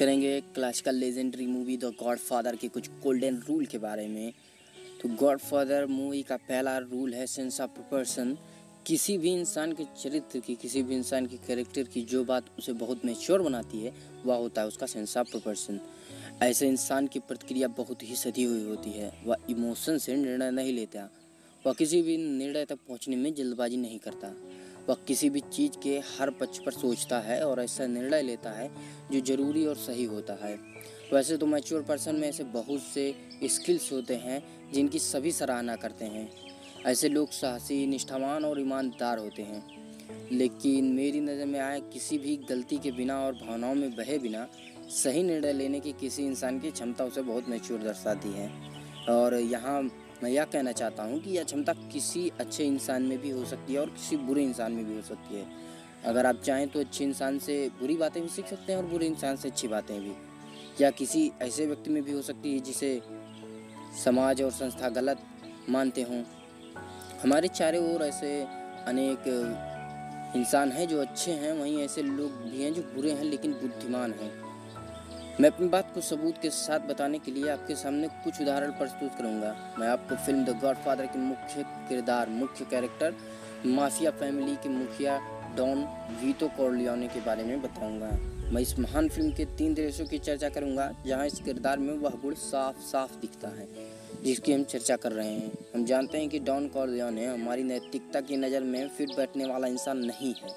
करेंगे classical legendary movie the godfather के कुछ गोल्डन रूल के बारे में। तो गॉडफादर मूवी का पहला रूल है सेंस ऑफ प्रोपोर्शन। किसी भी इंसान के चरित्र की, किसी भी इंसान की कैरेक्टर की जो बात उसे बहुत मैच्योर बनाती है वह होता है उसका सेंस ऑफ प्रोपोर्शन। ऐसे इंसान की प्रतिक्रिया बहुत ही सधी हुई होती है। वह इमोशन से निर्णय नहीं लेता, वह किसी भी निर्णय तक पहुंचने में जल्दबाजी नहीं करता। वह किसी भी चीज़ के हर पक्ष पर सोचता है और ऐसा निर्णय लेता है जो ज़रूरी और सही होता है। वैसे तो मैच्योर पर्सन में ऐसे बहुत से स्किल्स होते हैं जिनकी सभी सराहना करते हैं। ऐसे लोग साहसी, निष्ठावान और ईमानदार होते हैं। लेकिन मेरी नज़र में आया किसी भी गलती के बिना और भावनाओं में बहे बिना सही निर्णय लेने की किसी इंसान की क्षमता उसे बहुत मैच्योर दर्शाती है। और यहाँ मैं यह कहना चाहता हूँ कि यह क्षमता किसी अच्छे इंसान में भी हो सकती है और किसी बुरे इंसान में भी हो सकती है। अगर आप चाहें तो अच्छे इंसान से बुरी बातें भी सीख सकते हैं और बुरे इंसान से अच्छी बातें भी। या किसी ऐसे व्यक्ति में भी हो सकती है जिसे समाज और संस्था गलत मानते हों। हमारे चारों ओर ऐसे अनेक इंसान हैं जो अच्छे हैं, वहीं ऐसे लोग भी हैं जो बुरे हैं लेकिन बुद्धिमान हैं। मैं अपनी बात को सबूत के साथ बताने के लिए आपके सामने कुछ उदाहरण प्रस्तुत करूंगा। मैं आपको फिल्म द गॉडफादर के मुख्य कैरेक्टर माफिया फैमिली के मुखिया डॉन वीटो कॉर्लियोने के बारे में बताऊंगा। मैं इस महान फिल्म के 3 दृश्यों की चर्चा करूंगा जहां इस किरदार में वह गुण साफ साफ दिखता है जिसकी हम चर्चा कर रहे हैं। हम जानते हैं कि डॉन कॉर्लियोने हमारी नैतिकता की नज़र में फिट बैठने वाला इंसान नहीं है,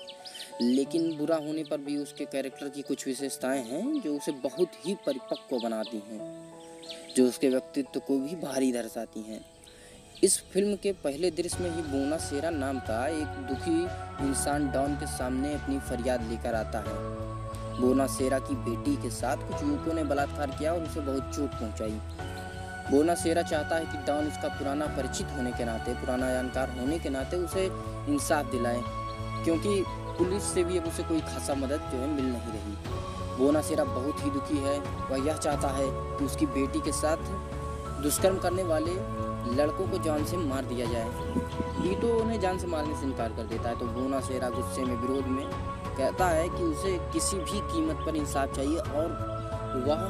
लेकिन बुरा होने पर भी उसके कैरेक्टर की कुछ विशेषताएं हैं जो उसे बहुत ही परिपक्व बनाती हैं, जो उसके व्यक्तित्व को भी भारी दर्शाती हैं। इस फिल्म के पहले दृश्य में ही बोना सेरा नाम का एक दुखी इंसान डॉन के सामने अपनी फरियाद लेकर आता है। बोना सेरा की बेटी के साथ कुछ युवकों ने बलात्कार किया और उसे बहुत चोट पहुंचाई। बोना सेरा चाहता है कि डॉन उसका पुराना परिचित होने के नाते, पुराना जानकार होने के नाते उसे इंसाफ दिलाए, क्योंकि पुलिस से भी अब उसे कोई खासा मदद जो है मिल नहीं रही। बोना सेरा बहुत ही दुखी है। वह यह चाहता है कि उसकी बेटी के साथ दुष्कर्म करने वाले लड़कों को जान से मार दिया जाए। वीटो उन्हें जान से मारने से इनकार कर देता है, तो बोना सेरा गुस्से में विरोध में कहता है कि उसे किसी भी कीमत पर इंसाफ चाहिए और वह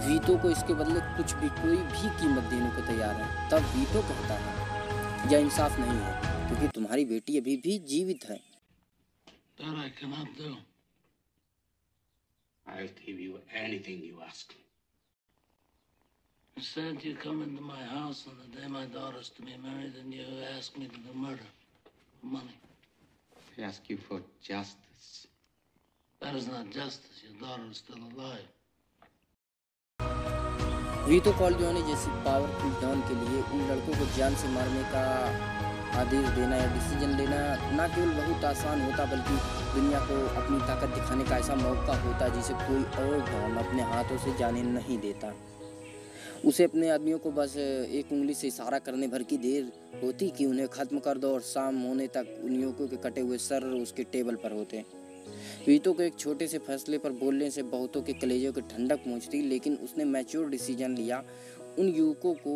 वीटो को इसके बदले कोई भी कीमत देने को तैयार है। तब वीटो कहता है यह इंसाफ नहीं है क्योंकि तुम्हारी बेटी अभी भी जीवित है। That I cannot do. I'll give you anything you ask. Instead, you come into my house on the day my daughter's to be married and you ask me to do murder. For money. I ask you for justice. That is not justice. Your daughter is still alive. Vito Corleone जैसी powerful don के लिए उन लड़कों को जान से मारने का आदेश देना या डिसीजन लेना न केवल बहुत आसान होता बल्कि दुनिया को अपनी ताकत दिखाने का ऐसा मौका होता जिसे कोई और डॉन अपने हाथों से जाने नहीं देता। उसे अपने आदमियों को बस एक उंगली से इशारा करने भर की देर होती कि उन्हें खत्म कर दो और शाम होने तक उन युवकों के कटे हुए सर उसके टेबल पर होते। वीटो को एक छोटे से फैसले पर बोलने से बहुतों के कलेजों की ठंडक पहुंचती, लेकिन उसने मैच्योर डिसीजन लिया। उन युवकों को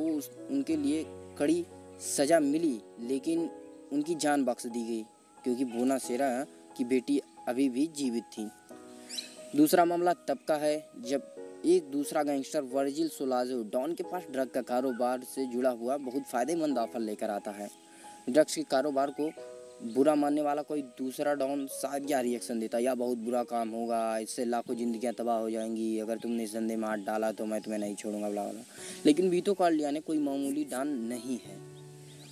उनके लिए कड़ी सजा मिली लेकिन उनकी जान बख्श दी गई क्योंकि बोना सेरा की बेटी अभी भी जीवित थी। दूसरा मामला तब का है जब एक दूसरा गैंगस्टर वर्जिल सोलाज़ो डॉन के पास ड्रग का कारोबार से जुड़ा हुआ बहुत फायदेमंद ऑफर लेकर आता है। ड्रग्स के कारोबार को बुरा मानने वाला कोई दूसरा डॉन शायद यह रिएक्शन देता, या बहुत बुरा काम होगा, इससे लाखों जिंदगियां तबाह हो जाएंगी, अगर तुमने इस धंधे में हाथ डाला तो मैं तुम्हें नहीं छोड़ूंगा, ब्ला ब्ला। लेकिन वीटो कॉर्लियोने कोई मामूली डॉन नहीं है।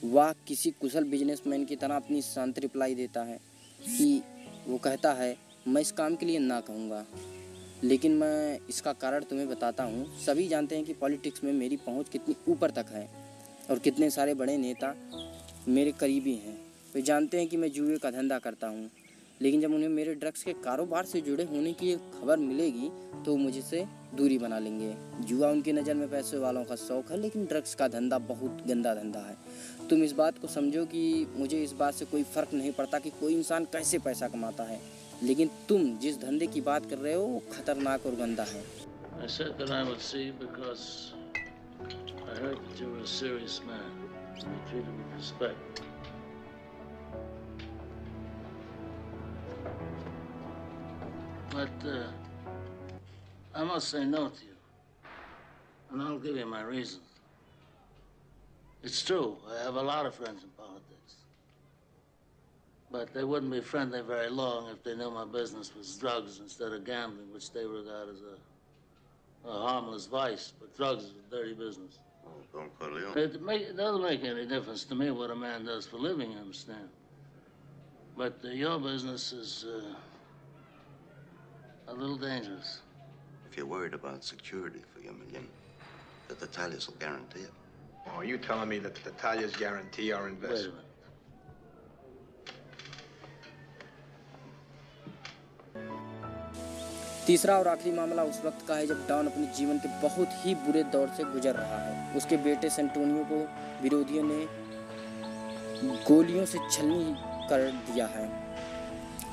वह किसी कुशल बिजनेसमैन की तरह अपनी शांत रिप्लाई देता है कि वो कहता है मैं इस काम के लिए ना कहूँगा, लेकिन मैं इसका कारण तुम्हें बताता हूँ। सभी जानते हैं कि पॉलिटिक्स में मेरी पहुँच कितनी ऊपर तक है और कितने सारे बड़े नेता मेरे करीबी हैं। वे जानते हैं कि मैं जुए का धंधा करता हूँ, लेकिन जब उन्हें मेरे ड्रग्स के कारोबार से जुड़े होने की खबर मिलेगी तो मुझसे दूरी बना लेंगे। जुआ उनकी नज़र में पैसे वालों का शौक है, लेकिन ड्रग्स का धंधा बहुत गंदा धंधा है। तुम इस बात को समझो कि मुझे इस बात से कोई फ़र्क नहीं पड़ता कि कोई इंसान कैसे पैसा कमाता है, लेकिन तुम जिस धंधे की बात कर रहे हो वो खतरनाक और गंदा है। I said that I would see because I heard that you were a serious man and you treated with respect. But I must say no to you, and I'll give you my reasons. It's true, I have a lot of friends in politics. But they wouldn't be friendly very long if they knew my business was drugs instead of gambling, which they regard as a harmless vice. But drugs is a dirty business. Oh, Don Corleone. It doesn't make any difference to me what a man does for a living, you understand? But your business is a little dangerous. If you're worried about security for your million, the Tatalias will guarantee it. Oh, are you telling me that the Tatalias guarantee our Wait a investment? minute. तीसरा और आखिरी मामला उस वक्त का है जब don अपने जीवन के बहुत ही बुरे दौर से गुजर रहा है। उसके बेटे सेंटोनियो को विरोधियों ने गोलियों से छलनी कर दिया है।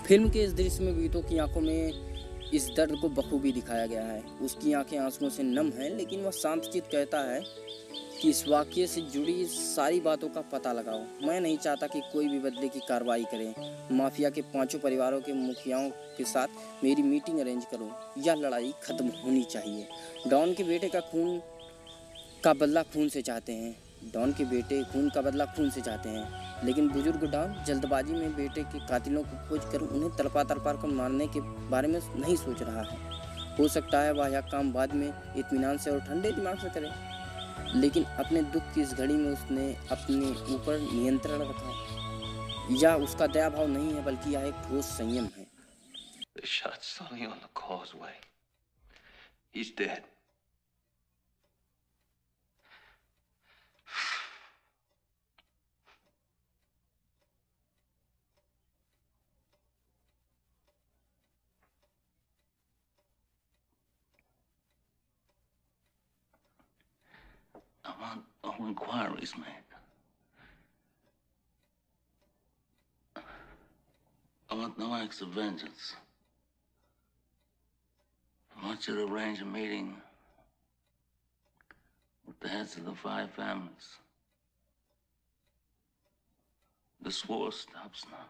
फिल्म के इस दृश्य में वीतो की आंखों में इस दर्द को बखूबी दिखाया गया है। उसकी आंखें आंसुओं से नम हैं, लेकिन वह शांतचित्त कहता है कि इस वाक़ये से जुड़ी सारी बातों का पता लगाओ। मैं नहीं चाहता कि कोई भी बदले की कार्रवाई करे। माफिया के 5 परिवारों के मुखियाओं के साथ मेरी मीटिंग अरेंज करो। यह लड़ाई खत्म होनी चाहिए। डॉन के बेटे खून का बदला खून से चाहते हैं, लेकिन बुजुर्ग डॉन जल्दबाजी में बेटे के कातिलों को खोज कर उन्हें तड़पा कर मारने के बारे में नहीं सोच रहा है। हो सकता है वह यह काम बाद में इत्मीनान से और ठंडे दिमाग से करे, लेकिन अपने दुख की इस घड़ी में उसने अपने ऊपर नियंत्रण रखा। यह उसका दया भाव नहीं है, बल्कि यह एक ठोस संयम है। They shot Sonny on the causeway. He's dead. I want all inquiries made. I want no acts of vengeance. I want you to arrange a meeting with the heads of the 5 families. This war stops now.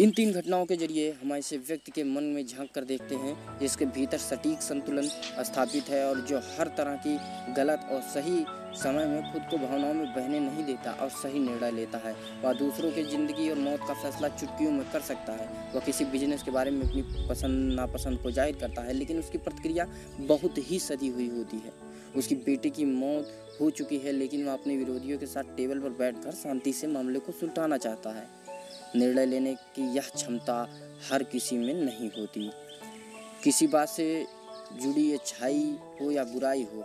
इन 3 घटनाओं के जरिए हम ऐसे व्यक्ति के मन में झांक कर देखते हैं जिसके भीतर सटीक संतुलन स्थापित है और जो हर तरह की गलत और सही समय में खुद को भावनाओं में बहने नहीं देता और सही निर्णय लेता है। वह दूसरों की जिंदगी और मौत का फैसला चुटकियों में कर सकता है। वह किसी बिजनेस के बारे में अपनी पसंद नापसंद को जाहिर करता है, लेकिन उसकी प्रतिक्रिया बहुत ही सदी हुई होती है। उसकी बेटे की मौत हो चुकी है, लेकिन वह अपने विरोधियों के साथ टेबल पर बैठकर शांति से मामले को सुलझाना चाहता है। निर्णय लेने की यह क्षमता हर किसी में नहीं होती। किसी बात से जुड़ी अच्छाई हो या बुराई हो,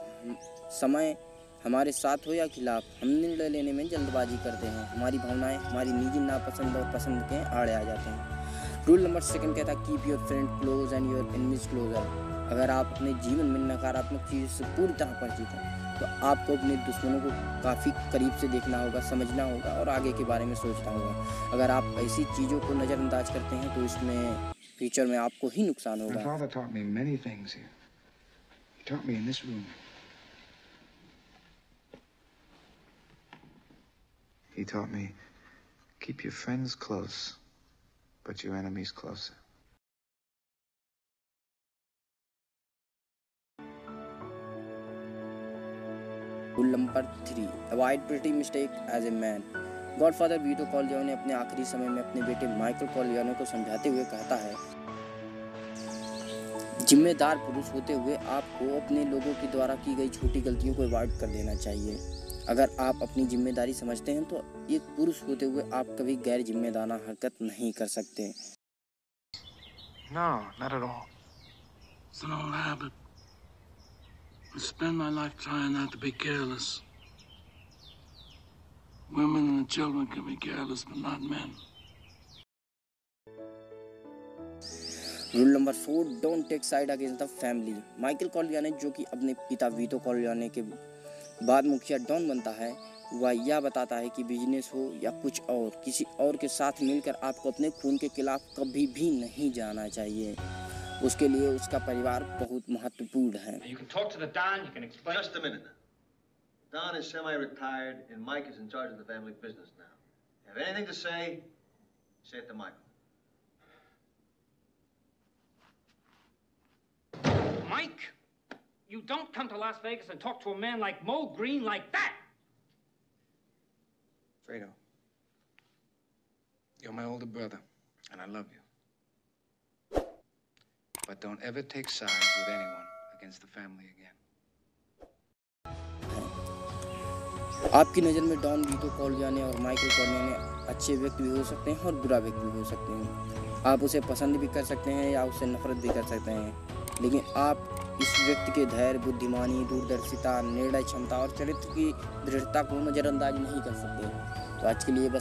समय हमारे साथ हो या खिलाफ, हम निर्णय लेने में जल्दबाजी करते हैं। हमारी भावनाएं हमारी निजी नापसंद और पसंद के आड़े आ जाते हैं। रूल नंबर 2 कहता है keep your friend close and your enemies closer. अगर आप अपने जीवन में नकारात्मक चीज़ों से पूरी तरह परिचित हैं तो आपको अपने दुश्मनों को काफ़ी करीब से देखना होगा, समझना होगा और आगे के बारे में सोचना होगा। अगर आप ऐसी चीज़ों को नज़रअंदाज करते हैं तो इसमें फ्यूचर में आपको ही नुकसान होगा। My father taught me many things here. He taught me in this room. He taught me, keep your friends close, but your enemies closer. Rule number 3 avoid pretty mistake as a man. Godfather Vito Corleone अपने आखिरी समय में अपने बेटे Michael कॉर्लियोने को समझाते हुए कहता है, जिम्मेदार पुरुष होते हुए आपको अपने लोगों के द्वारा की गई छोटी गलतियों को अवॉइड कर देना चाहिए। अगर आप अपनी जिम्मेदारी समझते हैं तो एक पुरुष होते हुए आप कभी गैर जिम्मेदाराना हरकत नहीं कर सकते। No, not at all. It's an old habit. I spend my life trying not to be careless. Women and children can be careless, but not men. Rule number 4 don't take side against the family. Michael Corleone, जो कि अपने पिता veto कॉर्लियोने के बाद मुखिया don बनता है, वह यह बताता है कि बिजनेस हो या कुछ और, किसी और के साथ मिलकर आपको अपने खून के खिलाफ कभी भी नहीं जाना चाहिए। उसके लिए उसका परिवार बहुत महत्वपूर्ण है। You can talk to the Don, you can explain. Just a minute now. Don is semi-retired and Mike is in charge of the family business now. Have anything to say? Say it to Michael. Mike, you don't come to Las Vegas and talk to a man like Mo Green like that. Fredo, you're my older brother, and I love you. But don't ever take sides with anyone against the family again. आपकी नज़र में don veto कॉर्लियाने और Michael कॉर्लियाने अच्छे व्यक्ति भी हो सकते हैं और बुरा व्यक्ति भी हो सकते हैं। आप उसे पसंद भी कर सकते हैं या उससे नफरत भी कर सकते हैं, लेकिन आप इस व्यक्ति के धैर्य, बुद्धिमानी, दूरदर्शिता, निर्णय क्षमता और चरित्र की दृढ़ता को नज़रअंदाज नहीं कर सकते। तो आज के लिए बस